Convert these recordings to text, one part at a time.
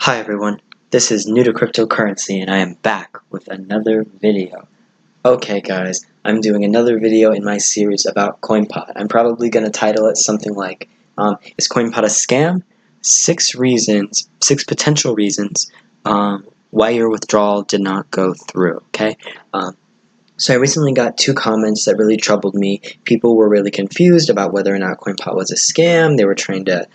Hi everyone, this is NewToCryptocurrency and I am back with another video. Okay guys, I'm doing another video in my series about CoinPot. I'm probably going to title it something like, is CoinPot a scam? 6 potential reasons why your withdrawal did not go through, okay? So I recently got 2 comments that really troubled me. People were really confused about whether or not CoinPot was a scam. They were trying to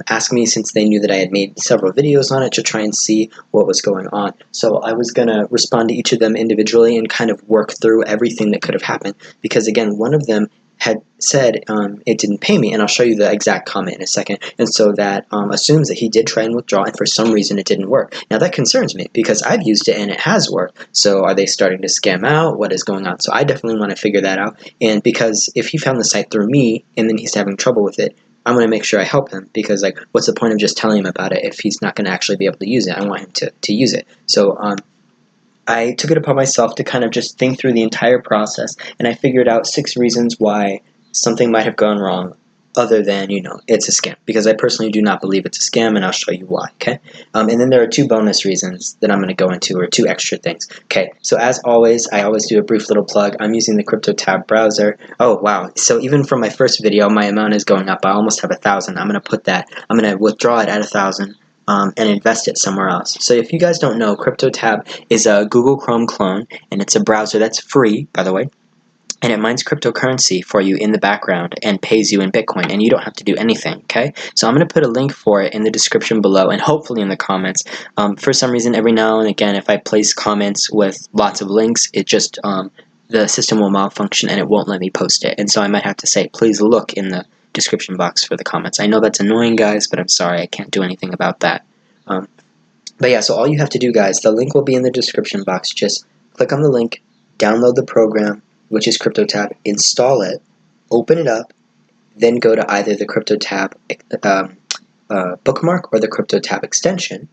ask me, since they knew that I had made several videos on it, to try and see what was going on. So I was going to respond to each of them individually and kind of work through everything that could have happened. Because again, one of them had said it didn't pay me, and I'll show you the exact comment in a second. And so that assumes that he did try and withdraw, and for some reason it didn't work. Now that concerns me because I've used it and it has worked. So are they starting to scam out? What is going on? So I definitely want to figure that out. And because if he found the site through me and then he's having trouble with it, I'm going to make sure I help him, because like, what's the point of just telling him about it if he's not going to actually be able to use it? I want him to use it. So I took it upon myself to kind of just think through the entire process, and I figured out 6 reasons why something might have gone wrong, other than, it's a scam. Because I personally do not believe it's a scam, and I'll show you why, okay? And then there are 2 bonus reasons that I'm going to go into, or 2 extra things. Okay, so as always, I always do a brief little plug. I'm using the CryptoTab browser. Oh, wow. So even from my first video, my amount is going up. I almost have 1,000. I'm going to withdraw it at 1,000. And invest it somewhere else. So if you guys don't know, CryptoTab is a Google Chrome clone, and it's a browser that's free, by the way, and it mines cryptocurrency for you in the background and pays you in Bitcoin, and you don't have to do anything, okay? So I'm going to put a link for it in the description below, and hopefully in the comments. For some reason, every now and again, if I place comments with lots of links, it just, the system will malfunction and it won't let me post it, and so I might have to say, please look in the description box for the comments. I know that's annoying, guys, but I'm sorry, I can't do anything about that. But yeah, so all you have to do, guys, the link will be in the description box. Just click on the link, download the program, which is CryptoTab, install it, open it up, then go to either the CryptoTab bookmark or the CryptoTab extension.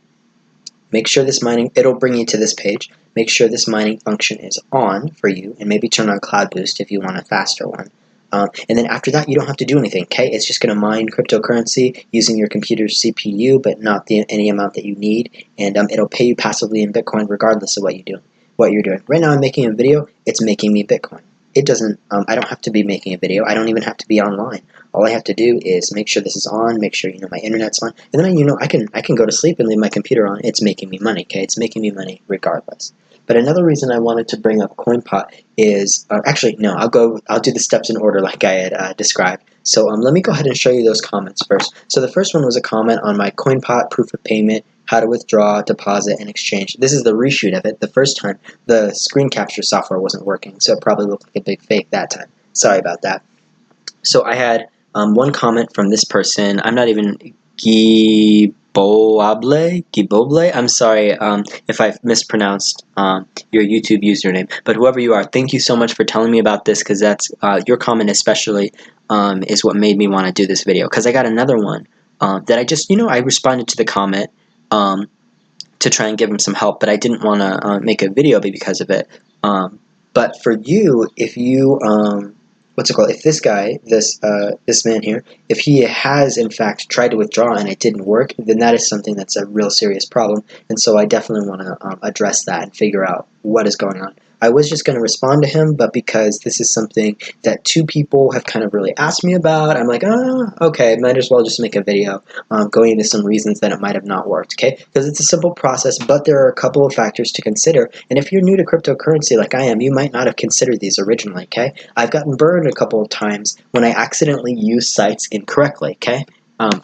Make sure this mining, it'll bring you to this page. Make sure this mining function is on for you, and maybe turn on Cloud Boost if you want a faster one. And then after that, you don't have to do anything, okay? It's just going to mine cryptocurrency using your computer's CPU, but not any amount that you need, and it'll pay you passively in Bitcoin regardless of what you're doing. Right now I'm making a video, it's making me Bitcoin. It doesn't, I don't have to be making a video, I don't even have to be online. All I have to do is make sure this is on, make sure, my internet's on, and then, I can go to sleep and leave my computer on. It's making me money, okay? It's making me money regardless. But another reason I wanted to bring up CoinPot is, actually, no, I'll do the steps in order like I had described. So let me go ahead and show you those comments first. So the first one was a comment on my CoinPot proof of payment, how to withdraw, deposit, and exchange. This is the reshoot of it. The first time, the screen capture software wasn't working, so it probably looked like a big fake that time. Sorry about that. So I had one comment from this person. I'm not even Giboble. I'm sorry if I've mispronounced your YouTube username, but whoever you are, thank you so much for telling me about this, because that's your comment especially is what made me want to do this video. Because I got another one that I just, I responded to the comment to try and give him some help, but I didn't want to make a video because of it. But for you, if you if this guy, this man here, if he has in fact tried to withdraw and it didn't work, then that is something that's a real serious problem, and so I definitely want to address that and figure out what is going on. I was just going to respond to him, but because this is something that 2 people have kind of really asked me about, I'm like, okay, might as well just make a video going into some reasons that it might have not worked, okay? Because it's a simple process, but there are a couple of factors to consider, and if you're new to cryptocurrency like I am, you might not have considered these originally, okay? I've gotten burned a couple of times when I accidentally used sites incorrectly, okay?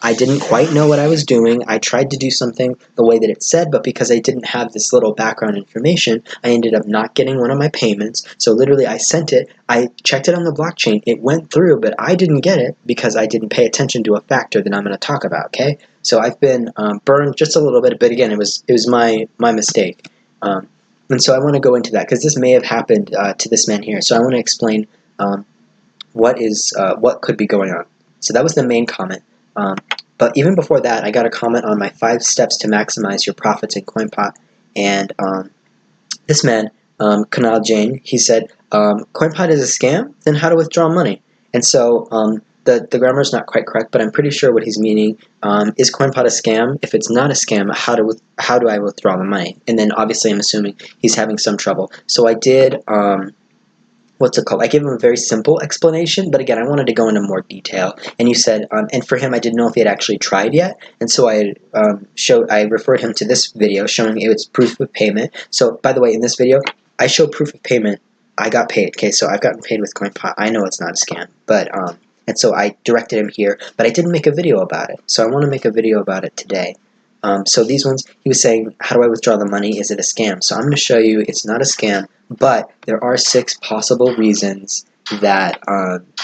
I didn't quite know what I was doing. I tried to do something the way that it said, but because I didn't have this little background information, I ended up not getting one of my payments. So literally I sent it, I checked it on the blockchain, it went through, but I didn't get it because I didn't pay attention to a factor that I'm going to talk about, okay? So I've been burned just a little bit, but again, it was my mistake. And so I want to go into that because this may have happened to this man here. So I want to explain what could be going on. So that was the main comment. But even before that, I got a comment on my 5 steps to maximize your profits in CoinPot, and this man, Kunal Jain, he said, CoinPot is a scam? Then how to withdraw money? And so the grammar is not quite correct, but I'm pretty sure what he's meaning is CoinPot a scam? If it's not a scam, how do I withdraw the money? And then obviously I'm assuming he's having some trouble. So I did what's it called? I gave him a very simple explanation, but again, I wanted to go into more detail. And you said, and for him, I didn't know if he had actually tried yet, and so I referred him to this video showing it was proof of payment. So by the way, in this video, I show proof of payment. I got paid. Okay, so I've gotten paid with CoinPot. I know it's not a scam, but and so I directed him here, but I didn't make a video about it. So I want to make a video about it today. So these ones, he was saying, how do I withdraw the money? Is it a scam? So I'm going to show you it's not a scam, but there are 6 possible reasons that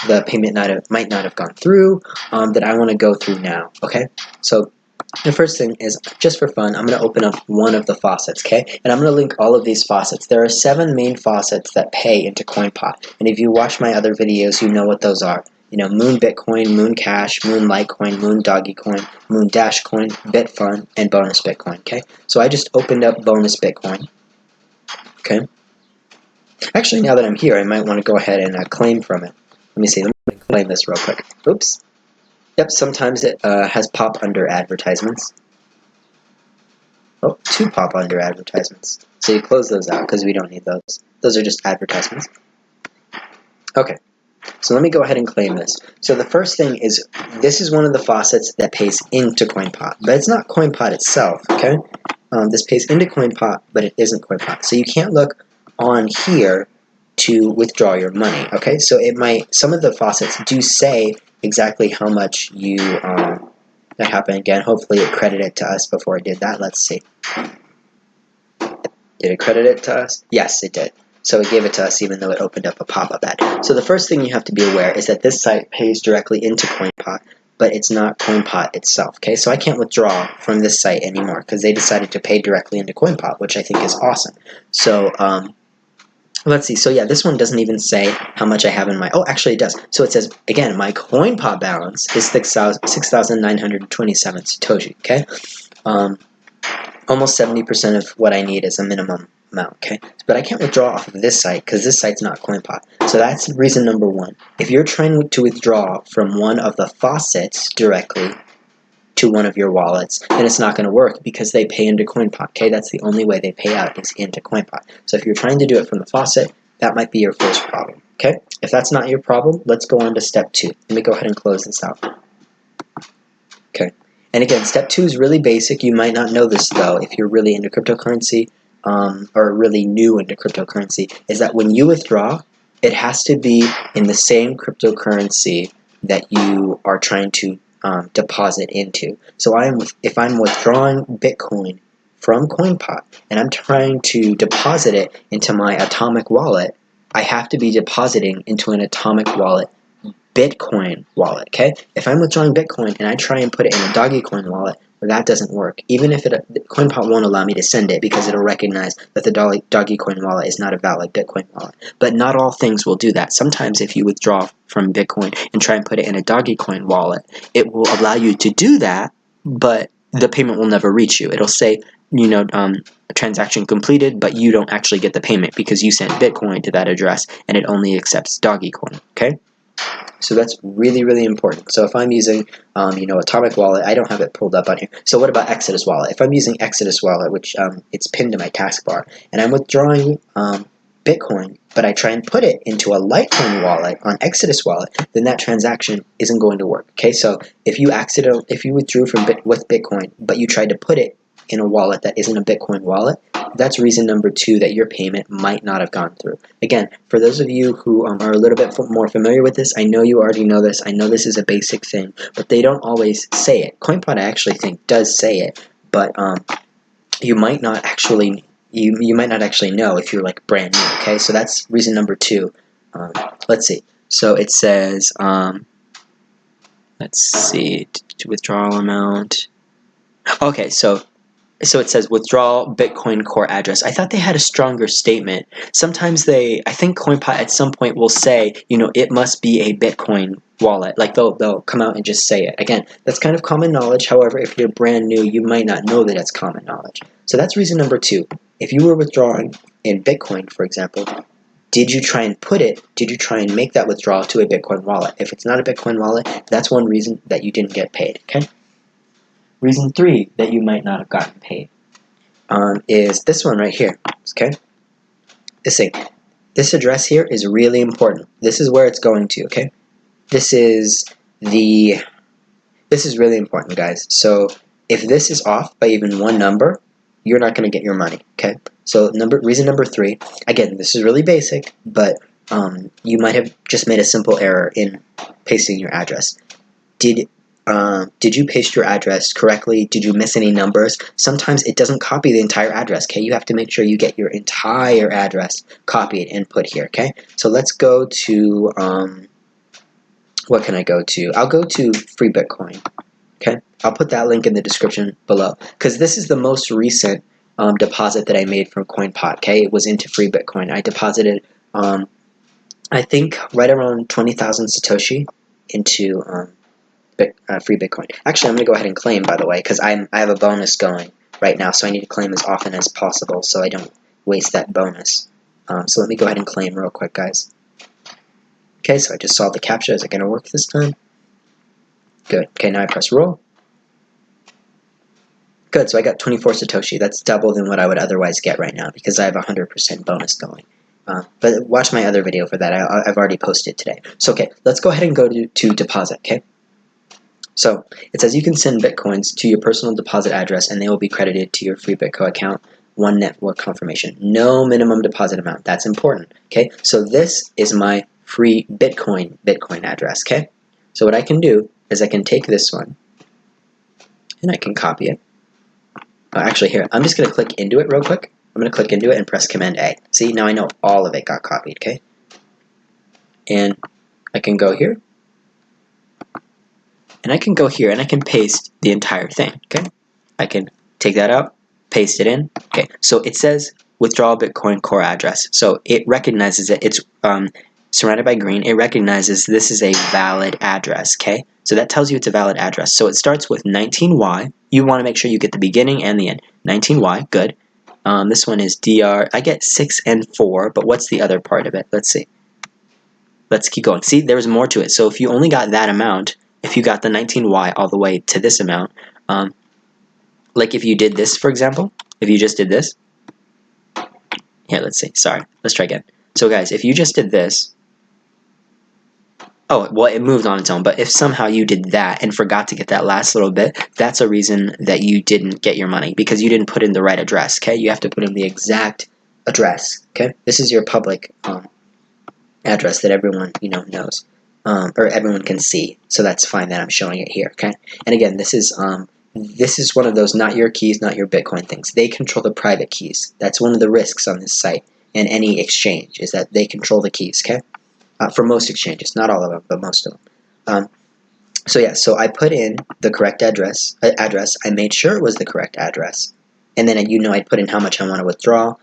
the payment might not have gone through that I want to go through now. Okay, so the first thing is, just for fun, I'm going to open up one of the faucets, okay? And I'm going to link all of these faucets. There are 7 main faucets that pay into CoinPot. And if you watch my other videos, you know what those are. You know, Moon Bitcoin, Moon Cash, Moon Litecoin, Moon Doggycoin, Moon Dashcoin, Bitfun, and Bonus Bitcoin, okay? So I just opened up Bonus Bitcoin, okay? Actually, now that I'm here, I might want to go ahead and claim from it. Let me see, let me claim this real quick. Oops. Yep, sometimes it has pop under advertisements. Oh, 2 pop under advertisements. So you close those out because we don't need those. Those are just advertisements. Okay, so let me go ahead and claim this. So the first thing is, this is one of the faucets that pays into CoinPot, but it's not CoinPot itself, okay? This pays into CoinPot, but it isn't CoinPot. So you can't look on here to withdraw your money, okay? So it might, some of the faucets do say exactly how much you, that happened again. Hopefully it credited it to us before it did that. Let's see. Did it credit it to us? Yes, it did. So it gave it to us even though it opened up a pop-up ad. So the first thing you have to be aware is that this site pays directly into CoinPot, but it's not CoinPot itself, okay? So I can't withdraw from this site anymore because they decided to pay directly into CoinPot, which I think is awesome. So, let's see. So yeah, this one doesn't even say how much I have in my... Oh, actually it does. So it says, again, my CoinPot balance is 6,927 Satoshi, okay? Almost 70% of what I need is a minimum amount, okay? But I can't withdraw off of this site because this site's not CoinPot. So that's reason number 1. If you're trying to withdraw from one of the faucets directly to one of your wallets, then it's not going to work because they pay into CoinPot, okay? That's the only way they pay out is into CoinPot. So if you're trying to do it from the faucet, that might be your first problem, okay? If that's not your problem, let's go on to step 2. Let me go ahead and close this out. Okay. And again, step 2 is really basic. You might not know this, though, if you're really into cryptocurrency or really new into cryptocurrency, is that when you withdraw, it has to be in the same cryptocurrency that you are trying to deposit into. So if I'm withdrawing Bitcoin from CoinPot and I'm trying to deposit it into my Atomic wallet, I have to be depositing into an Atomic wallet Bitcoin wallet, okay? If I'm withdrawing Bitcoin and I try and put it in a Doggycoin wallet, that doesn't work. Even if CoinPot won't allow me to send it because it'll recognize that the Doggycoin wallet is not a valid Bitcoin wallet. But not all things will do that. Sometimes if you withdraw from Bitcoin and try and put it in a Doggycoin wallet, it will allow you to do that, but the payment will never reach you. It'll say, you know, transaction completed, but you don't actually get the payment because you sent Bitcoin to that address and it only accepts Doggycoin, okay? So that's really, really important. So if I'm using, you know, Atomic Wallet, I don't have it pulled up on here. So what about Exodus Wallet? If I'm using Exodus Wallet, which it's pinned to my taskbar, and I'm withdrawing Bitcoin, but I try and put it into a Litecoin wallet on Exodus Wallet, then that transaction isn't going to work. Okay, so if you withdrew from with Bitcoin, but you tried to put it in a wallet that isn't a Bitcoin wallet, that's reason number 2 that your payment might not have gone through. Again, for those of you who are a little bit more familiar with this, I know you already know this. I know this is a basic thing, but they don't always say it. CoinPot, I actually think, does say it, but you might not actually you might not actually know if you're like brand new. Okay, so that's reason number 2. Let's see. So it says, let's see, withdrawal amount. Okay, so it says withdrawal Bitcoin core address. I thought they had a stronger statement. Sometimes I think CoinPot at some point will say, you know, it must be a Bitcoin wallet. Like they'll come out and just say it. Again, that's kind of common knowledge. However, if you're brand new, you might not know that it's common knowledge. So that's reason number 2. If you were withdrawing in Bitcoin, for example, did you try and make that withdrawal to a Bitcoin wallet? If it's not a Bitcoin wallet, that's one reason that you didn't get paid, okay? Reason 3 that you might not have gotten paid is this one right here, okay? This address here is really important. This is where it's going to, okay? This is really important, guys. So if this is off by even one number, you're not going to get your money, okay? So reason number 3, again, this is really basic, but you might have just made a simple error in pasting your address. Did you paste your address correctly? Did you miss any numbers? Sometimes it doesn't copy the entire address, okay? You have to make sure you get your entire address copied and put here, okay? So let's go to, what can I go to? I'll go to Free Bitcoin, okay? I'll put that link in the description below, because this is the most recent deposit that I made from CoinPot, okay? It was into Free Bitcoin. I deposited, I think, right around 20,000 Satoshi into Free Bitcoin. Actually, I'm going to go ahead and claim, by the way, because I have a bonus going right now, so I need to claim as often as possible so I don't waste that bonus. So let me go ahead and claim real quick, guys. Okay, so I just solved the CAPTCHA. Is it going to work this time? Good. Okay, now I press roll. Good, so I got 24 Satoshi. That's double than what I would otherwise get right now because I have a 100% bonus going. But watch my other video for that. I've already posted today. So, okay, let's go ahead and go to deposit, okay? So, it says you can send Bitcoins to your personal deposit address and they will be credited to your Free Bitcoin account. One network confirmation. No minimum deposit amount. That's important, okay? So this is my Free Bitcoin address, okay? So what I can do is I can take this one and I can copy it. Actually, here, I'm just going to click into it real quick. I'm going to click into it and press Command A. See, now I know all of it got copied, okay? And I can go here. And I can go here and I can paste the entire thing, okay? I can take that out, paste it in. Okay, so it says Withdrawal Bitcoin core address. So it recognizes it. It's surrounded by green. It recognizes this is a valid address, okay? So that tells you it's a valid address. So it starts with 19Y. You want to make sure you get the beginning and the end. 19Y, good. This one is DR. I get 6 and 4, but what's the other part of it? Let's see. Let's keep going. See, there's more to it. So if you only got that amount, if you got the 19Y all the way to this amount, like if you did this, for example, if you just did this, here, let's see, sorry, let's try again. So guys, if you just did this, oh, well, it moved on its own, but if somehow you did that and forgot to get that last little bit, that's a reason that you didn't get your money, because you didn't put in the right address, okay? You have to put in the exact address, okay? This is your public address that everyone, knows, or everyone can see, so that's fine that I'm showing it here, okay? And again, this is one of those not your keys, not your Bitcoin things. They control the private keys. That's one of the risks on this site and any exchange is that they control the keys, okay? For most exchanges, not all of them, but most of them. So yeah, so I put in the correct address. I made sure it was the correct address. And then I'd put in how much I want to withdraw,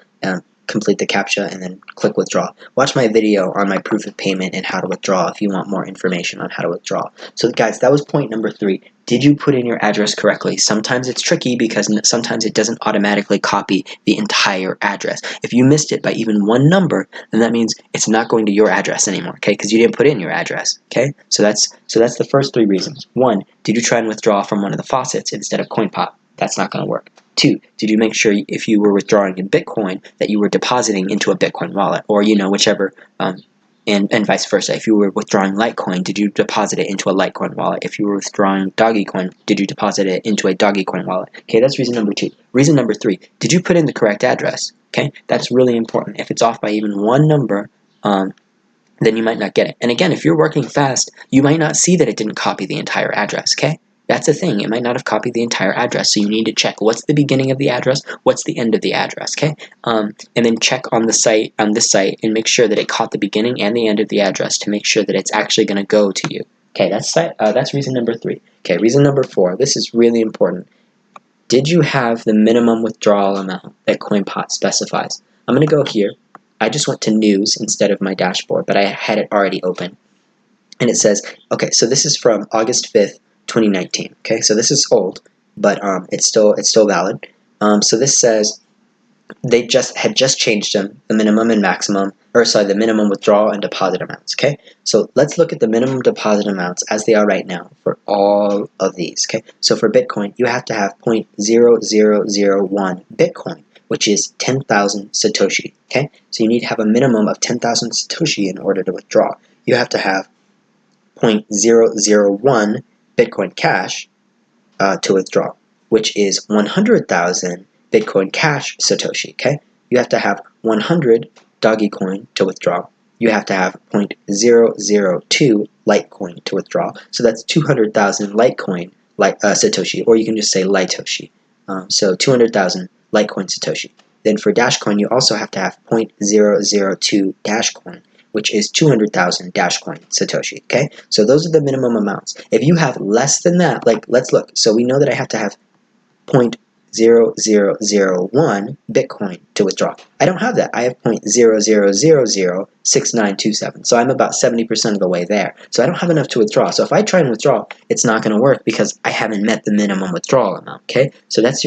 complete the CAPTCHA, and then click withdraw. Watch my video on my proof of payment and how to withdraw if you want more information on how to withdraw. So guys, that was point number 3. Did you put in your address correctly? Sometimes it's tricky because sometimes it doesn't automatically copy the entire address. If you missed it by even one number, then that means it's not going to your address anymore, okay? Because you didn't put in your address, okay? So that's the first 3 reasons. 1, did you try and withdraw from one of the faucets instead of CoinPot? That's not going to work. 2, did you make sure if you were withdrawing in Bitcoin that you were depositing into a Bitcoin wallet, or whichever, and vice versa. If you were withdrawing Litecoin, did you deposit it into a Litecoin wallet? If you were withdrawing Dogecoin, did you deposit it into a Dogecoin wallet? Okay, that's reason number 2. Reason number 3, did you put in the correct address? Okay, that's really important. If it's off by even one number, then you might not get it. And again, if you're working fast, you might not see that it didn't copy the entire address, okay? That's the thing. It might not have copied the entire address, so you need to check what's the beginning of the address, what's the end of the address, okay? And then check on this site, and make sure that it caught the beginning and the end of the address to make sure that it's actually going to go to you. Okay, that's reason number 3. Okay, reason number 4. This is really important. Did you have the minimum withdrawal amount that CoinPot specifies? I'm going to go here. I just went to news instead of my dashboard, but I had it already open. And it says, okay, so this is from August 5th, 2019. Okay, so this is old, but it's still valid. So this says they had just changed them, the minimum and maximum, or sorry, the minimum withdrawal and deposit amounts, okay? So let's look at the minimum deposit amounts as they are right now for all of these, okay? So for Bitcoin, you have to have 0.0001 Bitcoin, which is 10,000 Satoshi, okay? So you need to have a minimum of 10,000 Satoshi in order to withdraw. You have to have 0.001 Bitcoin Cash to withdraw, which is 100,000 Bitcoin Cash Satoshi, okay? You have to have 100 Dogecoin to withdraw. You have to have 0.002 Litecoin to withdraw. So that's 200,000 Litecoin Satoshi, or you can just say Litoshi. So 200,000 Litecoin Satoshi. Then for Dashcoin, you also have to have 0.002 Dashcoin, which is 200,000 Dashcoin Satoshi, okay? So those are the minimum amounts. If you have less than that, like, let's look. So we know that I have to have 0.0001 Bitcoin to withdraw. I don't have that. I have 0.00006927. So I'm about 70% of the way there. So I don't have enough to withdraw. So if I try and withdraw, it's not going to work because I haven't met the minimum withdrawal amount, okay? So that's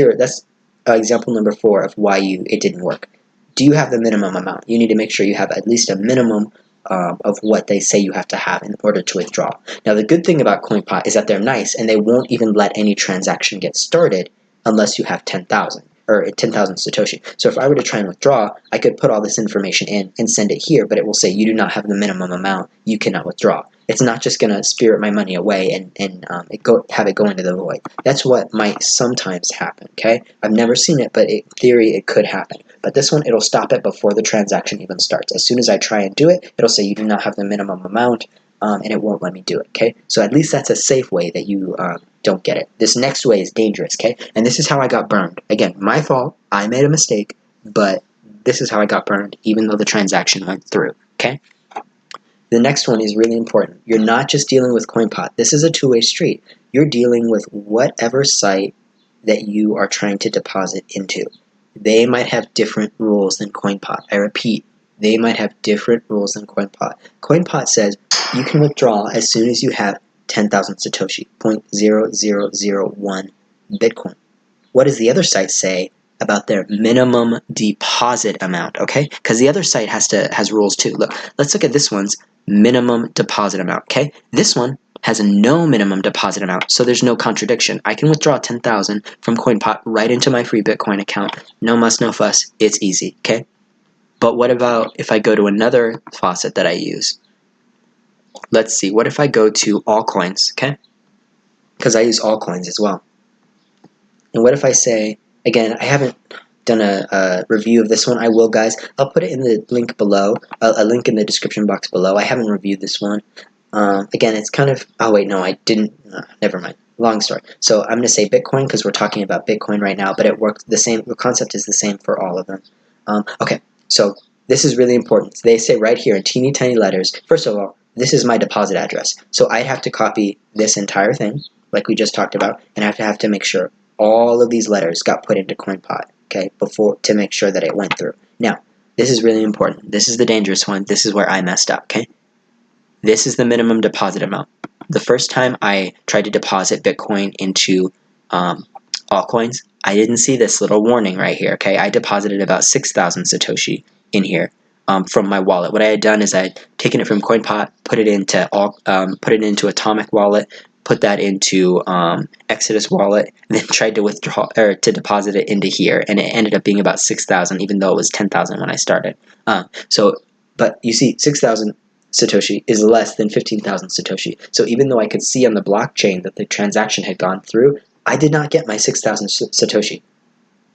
example number 4 of why it didn't work. Do you have the minimum amount? You need to make sure you have at least a minimum of what they say you have to have in order to withdraw. Now, the good thing about CoinPot is that they're nice and they won't even let any transaction get started unless you have 10,000 or 10,000 Satoshi. So if I were to try and withdraw, I could put all this information in and send it here, but it will say you do not have the minimum amount, you cannot withdraw. It's not just going to spirit my money away and have it go into the void. That's what might sometimes happen, okay? I've never seen it, but in theory it could happen. But this one, it'll stop it before the transaction even starts. As soon as I try and do it, it'll say you do not have the minimum amount, and it won't let me do it, okay? So at least that's a safe way that you don't get it. This next way is dangerous, okay? And this is how I got burned. Again, my fault. I made a mistake, but this is how I got burned, even though the transaction went through, okay? The next one is really important. You're not just dealing with CoinPot. This is a two-way street. You're dealing with whatever site that you are trying to deposit into. They might have different rules than CoinPot. I repeat, they might have different rules than CoinPot. CoinPot says you can withdraw as soon as you have 10,000 Satoshi, 0.0001 Bitcoin. What does the other site say about their minimum deposit amount, okay? Because the other site has rules too. Look, let's look at this one's minimum deposit amount, okay? This one has no minimum deposit amount, so there's no contradiction. I can withdraw 10,000 from CoinPot right into my free Bitcoin account. No muss, no fuss. It's easy, okay? But what about if I go to another faucet that I use? Let's see. What if I go to altcoins, okay? Because I use altcoins as well. And what if I say, again, I haven't done a review of this one. I will, guys. I'll put it in the link below, a link in the description box below. I haven't reviewed this one. Again, it's kind of, oh wait, no, I didn't, never mind. Long story. So I'm going to say Bitcoin because we're talking about Bitcoin right now, but it works the same, the concept is the same for all of them. Okay, so this is really important. They say right here in teeny tiny letters, first of all, this is my deposit address. So I have to copy this entire thing, like we just talked about, and I have to make sure all of these letters got put into CoinPot, okay, to make sure that it went through. Now, this is really important. This is the dangerous one. This is where I messed up, okay? This is the minimum deposit amount. The first time I tried to deposit Bitcoin into altcoins, I didn't see this little warning right here, okay? I deposited about 6,000 Satoshi in here from my wallet. What I had done is I had taken it from CoinPot, put it into Atomic Wallet, put that into Exodus Wallet, and then tried to withdraw or to deposit it into here, and it ended up being about 6,000, even though it was 10,000 when I started. But you see, 6,000 Satoshi is less than 15,000 Satoshi. So even though I could see on the blockchain that the transaction had gone through, I did not get my 6,000 Satoshi.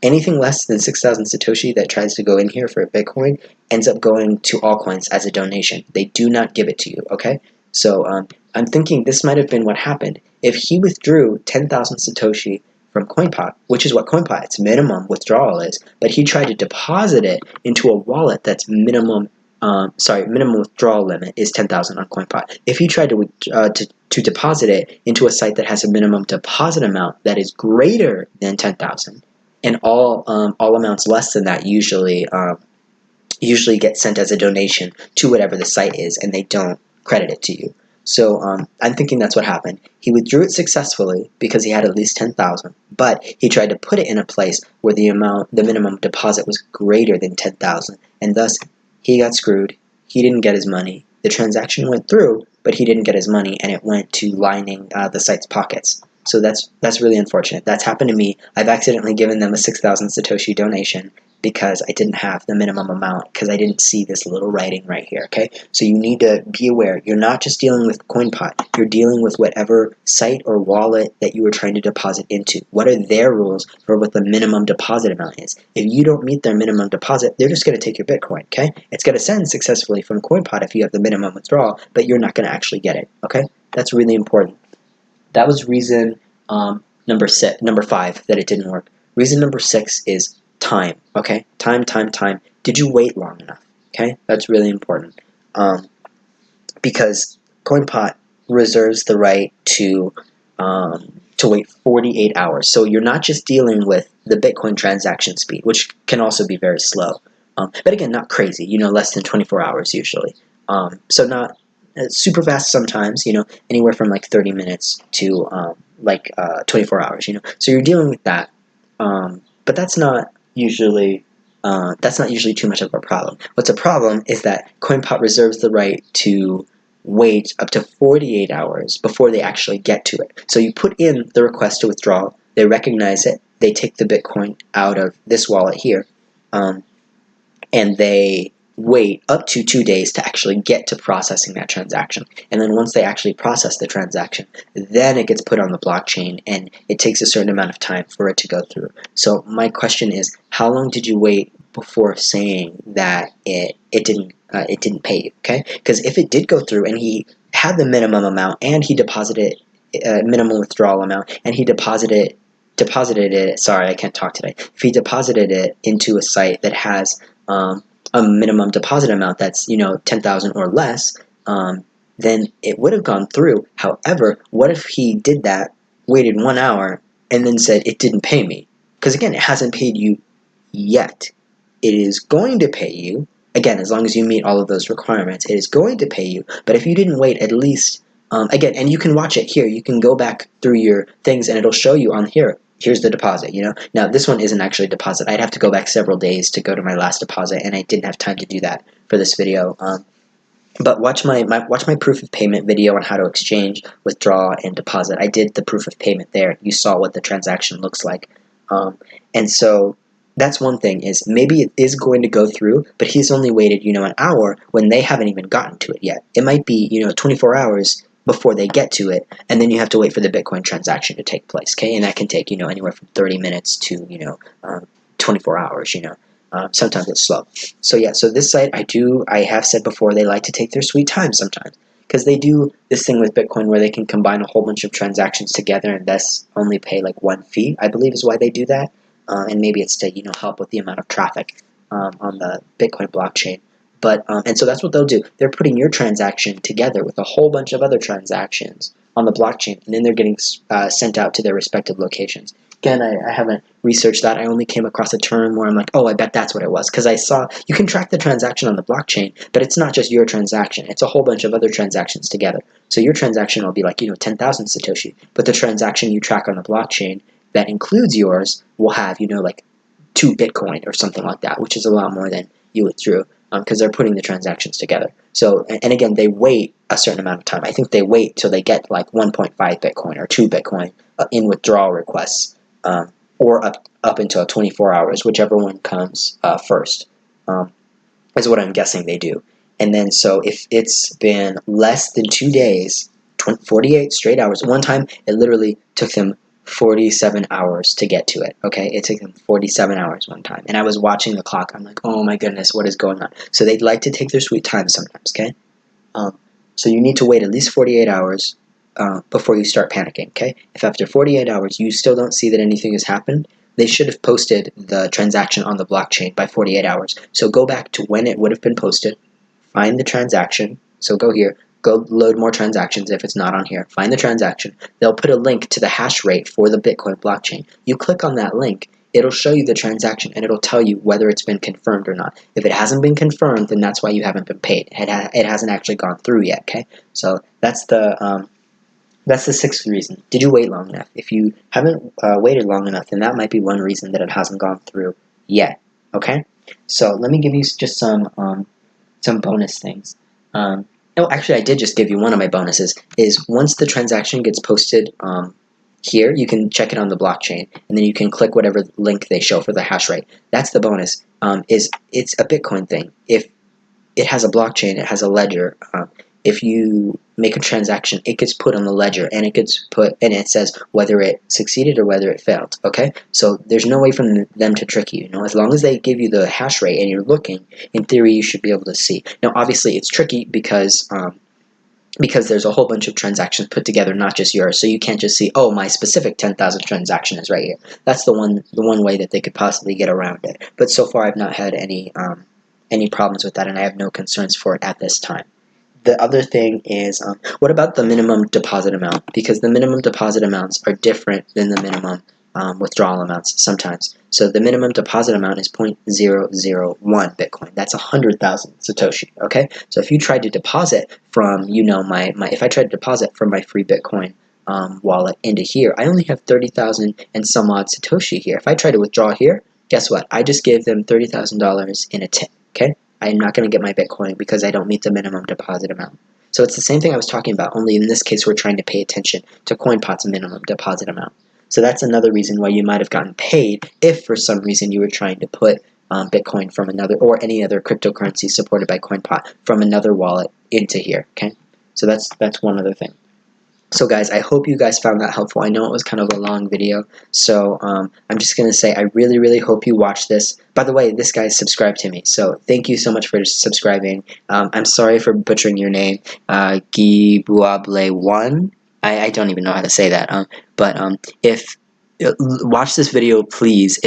Anything less than 6,000 Satoshi that tries to go in here for Bitcoin ends up going to altcoins as a donation. They do not give it to you, okay? So I'm thinking this might have been what happened. If he withdrew 10,000 Satoshi from CoinPot, which is what CoinPot's minimum withdrawal is, but he tried to deposit it into a wallet that's minimum withdrawal limit is 10,000 on CoinPot. If he tried to deposit it into a site that has a minimum deposit amount that is greater than 10,000, and all amounts less than that usually get sent as a donation to whatever the site is, and they don't credit it to you. So I'm thinking that's what happened. He withdrew it successfully because he had at least 10,000, but he tried to put it in a place where the minimum deposit was greater than 10,000, and thus he got screwed. He didn't get his money. The transaction went through, but he didn't get his money, and it went to lining the site's pockets. So that's really unfortunate. That's happened to me. I've accidentally given them a 6,000 Satoshi donation because I didn't have the minimum amount, because I didn't see this little writing right here, okay? So you need to be aware. You're not just dealing with CoinPot. You're dealing with whatever site or wallet that you were trying to deposit into. What are their rules for what the minimum deposit amount is? If you don't meet their minimum deposit, they're just going to take your Bitcoin, okay? It's going to send successfully from CoinPot if you have the minimum withdrawal, but you're not going to actually get it, okay? That's really important. That was reason number 5 that it didn't work. Reason number 6 is time, okay? Time. Did you wait long enough, okay? That's really important, because CoinPot reserves the right to wait 48 hours. So you're not just dealing with the Bitcoin transaction speed, which can also be very slow, but again, not crazy, less than 24 hours usually. So not super fast sometimes, anywhere from like 30 minutes to 24 hours, So you're dealing with that, but that's not usually too much of a problem. What's a problem is that CoinPot reserves the right to wait up to 48 hours before they actually get to it. So you put in the request to withdraw, they recognize it, they take the Bitcoin out of this wallet here, and they wait up to 2 days to actually get to processing that transaction. And then once they actually process the transaction, then it gets put on the blockchain, and it takes a certain amount of time for it to go through. So my question is, how long did you wait before saying that it didn't pay you? Okay, because if it did go through and he had the minimum amount and he deposited minimum withdrawal amount and he deposited it. Sorry, I can't talk today. If he deposited it into a site that has a minimum deposit amount that's 10,000 or less, then it would have gone through. However, what if he did that, waited 1 hour, and then said it didn't pay me? Because again, it hasn't paid you yet. It is going to pay you, again, as long as you meet all of those requirements. It is going to pay you, but if you didn't wait at least, again, and you can watch it here, you can go back through your things and it'll show you on here, here's the deposit, Now, this one isn't actually a deposit. I'd have to go back several days to go to my last deposit, and I didn't have time to do that for this video. But watch my proof of payment video on how to exchange, withdraw, and deposit. I did the proof of payment there. You saw what the transaction looks like. And so that's one thing, is maybe it is going to go through, but he's only waited, an hour when they haven't even gotten to it yet. It might be, 24 hours before they get to it, and then you have to wait for the Bitcoin transaction to take place, okay? And that can take, anywhere from 30 minutes to, 24 hours, sometimes it's slow. So yeah, so this site, I have said before, they like to take their sweet time sometimes, because they do this thing with Bitcoin where they can combine a whole bunch of transactions together and thus only pay like one fee, I believe is why they do that. And maybe it's to, help with the amount of traffic on the Bitcoin blockchain. But and so that's what they'll do. They're putting your transaction together with a whole bunch of other transactions on the blockchain, and then they're getting sent out to their respective locations. Again, I haven't researched that. I only came across a term where I'm like, oh, I bet that's what it was. Because I saw you can track the transaction on the blockchain, but it's not just your transaction. It's a whole bunch of other transactions together. So your transaction will be like, 10,000 Satoshi. But the transaction you track on the blockchain that includes yours will have, like 2 Bitcoin or something like that, which is a lot more than you withdrew, because they're putting the transactions together. So, and again, they wait a certain amount of time. I think they wait till they get like 1.5 Bitcoin or 2 Bitcoin in withdrawal requests, or up until 24 hours, whichever one comes first, is what I'm guessing they do. And then so if it's been less than 2 days, 48 straight hours, one time it literally took them 47 hours to get to it, okay? It took them 47 hours one time. And I was watching the clock. I'm like, oh my goodness, what is going on? So they'd like to take their sweet time sometimes, okay? So you need to wait at least 48 hours before you start panicking, okay? If after 48 hours you still don't see that anything has happened, they should have posted the transaction on the blockchain by 48 hours. So go back to when it would have been posted, find the transaction, so go here, go load more transactions if it's not on here, find the transaction, they'll put a link to the hash rate for the Bitcoin blockchain. You click on that link, it'll show you the transaction and it'll tell you whether it's been confirmed or not. If it hasn't been confirmed, then that's why you haven't been paid. It hasn't actually gone through yet. Okay, so that's the sixth reason. Did you wait long enough? If you haven't waited long enough, then that might be one reason that it hasn't gone through yet. Okay, so let me give you just some bonus things. Oh, actually, I did just give you one of my bonuses. Is once the transaction gets posted here, you can check it on the blockchain, and then you can click whatever link they show for the hash rate. That's the bonus. Is it's a Bitcoin thing. If it has a blockchain, it has a ledger. If you make a transaction, it gets put on the ledger, and it gets put, and it says whether it succeeded or whether it failed. Okay, so there's no way for them to trick you. You know, as long as they give you the hash rate and you're looking, in theory, you should be able to see. Now, obviously, it's tricky because there's a whole bunch of transactions put together, not just yours. So you can't just see, oh, my specific 10,000 transaction is right here. That's the one way that they could possibly get around it. But so far, I've not had any problems with that, and I have no concerns for it at this time. The other thing is, what about the minimum deposit amount? Because the minimum deposit amounts are different than the minimum withdrawal amounts sometimes. So the minimum deposit amount is 0.001 Bitcoin. That's 100,000 Satoshi. Okay. So if you tried to deposit from, if I tried to deposit from my free Bitcoin wallet into here, I only have 30,000 and some odd Satoshi here. If I try to withdraw here, guess what? I just gave them $30,000 in a tip. Okay. I'm not going to get my Bitcoin because I don't meet the minimum deposit amount. So it's the same thing I was talking about, only in this case we're trying to pay attention to CoinPot's minimum deposit amount. So that's another reason why you might have gotten paid if for some reason you were trying to put Bitcoin from another, or any other cryptocurrency supported by CoinPot, from another wallet into here. Okay, so that's one other thing. So guys, I hope you guys found that helpful. I know it was kind of a long video, so I'm just going to say I really, really hope you watch this. By the way, this guy's subscribed to me, so thank you so much for subscribing. I'm sorry for butchering your name, Gibuable1. I don't even know how to say that, watch this video, please.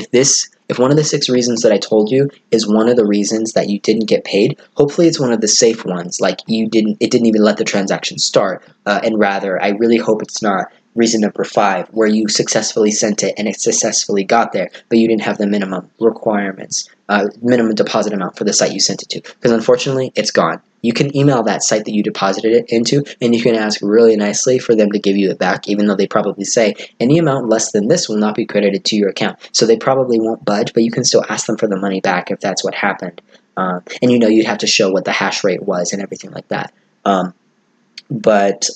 If one of the 6 reasons that I told you is one of the reasons that you didn't get paid, hopefully it's one of the safe ones, like it didn't even let the transaction start, and rather, I really hope it's not reason number 5, where you successfully sent it and it successfully got there, but you didn't have the minimum requirements, minimum deposit amount for the site you sent it to, because unfortunately, it's gone. You can email that site that you deposited it into, and you can ask really nicely for them to give you it back, even though they probably say any amount less than this will not be credited to your account. So they probably won't budge, but you can still ask them for the money back if that's what happened. And you'd have to show what the hash rate was and everything like that. But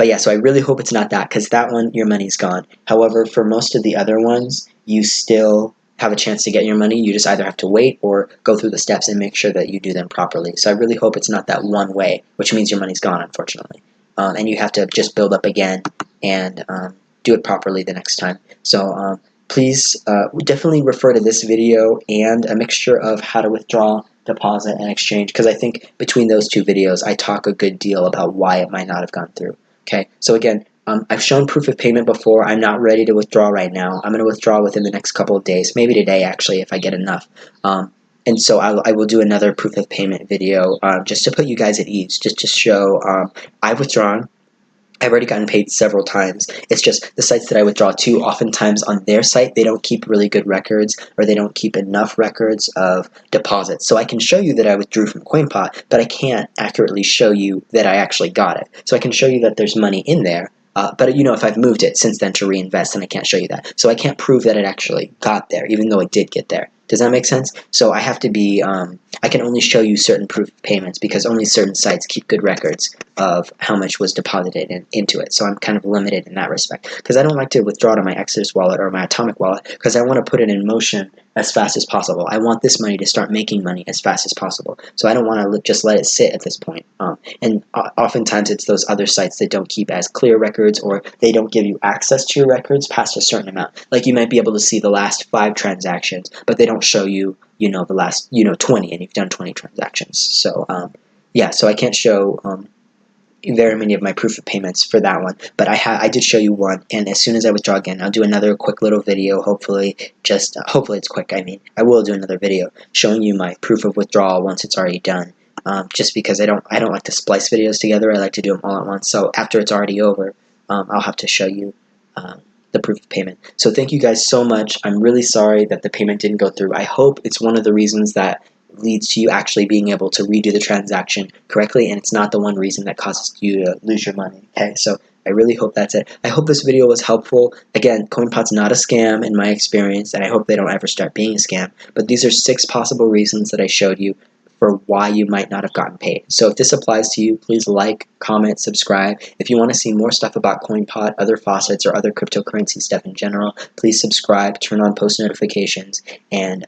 yeah, so I really hope it's not that, because that one, your money's gone. However, for most of the other ones, you still have a chance to get your money. You just either have to wait or go through the steps and make sure that you do them properly. So I really hope it's not that one way, which means your money's gone, unfortunately. And you have to just build up again and do it properly the next time. So please definitely refer to this video and a mixture of how to withdraw, deposit, and exchange, because I think between those 2 videos I talk a good deal about why it might not have gone through. Okay, so again, I've shown proof of payment before. I'm not ready to withdraw right now. I'm going to withdraw within the next couple of days, maybe today actually, if I get enough. And so I will do another proof of payment video just to put you guys at ease, just to show I've withdrawn. I've already gotten paid several times. It's just the sites that I withdraw to, oftentimes on their site, they don't keep really good records, or they don't keep enough records of deposits. So I can show you that I withdrew from CoinPot, but I can't accurately show you that I actually got it. So I can show you that there's money in there, but if I've moved it since then to reinvest, then I can't show you that. So I can't prove that it actually got there, even though it did get there. Does that make sense? So I have to be, I can only show you certain proof of payments because only certain sites keep good records of how much was deposited into it. So I'm kind of limited in that respect, because I don't like to withdraw to my Exodus wallet or my Atomic wallet, because I want to put it in motion as fast as possible. I want this money to start making money as fast as possible. So I don't want to just let it sit at this point. And oftentimes it's those other sites that don't keep as clear records, or they don't give you access to your records past a certain amount. Like you might be able to see the last 5 transactions, but they don't show you, the last, 20, and you've done 20 transactions. So, yeah, so I can't show very many of my proof of payments for that one, but I did show you one, and as soon as I withdraw again, I'll do another quick little video, hopefully it's quick, I will do another video showing you my proof of withdrawal once it's already done, just because I don't like to splice videos together. I like to do them all at once, so after it's already over, I'll have to show you the proof of payment. So thank you guys so much. I'm really sorry that the payment didn't go through. I hope it's one of the reasons that leads to you actually being able to redo the transaction correctly, and it's not the one reason that causes you to lose your money. Okay, so I really hope that's it. I hope this video was helpful. Again, CoinPot's not a scam in my experience, and I hope they don't ever start being a scam. But these are 6 possible reasons that I showed you for why you might not have gotten paid. So if this applies to you, please like, comment, subscribe. If you want to see more stuff about CoinPot, other faucets, or other cryptocurrency stuff in general, please subscribe, turn on post notifications, and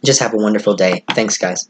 just have a wonderful day. Thanks, guys.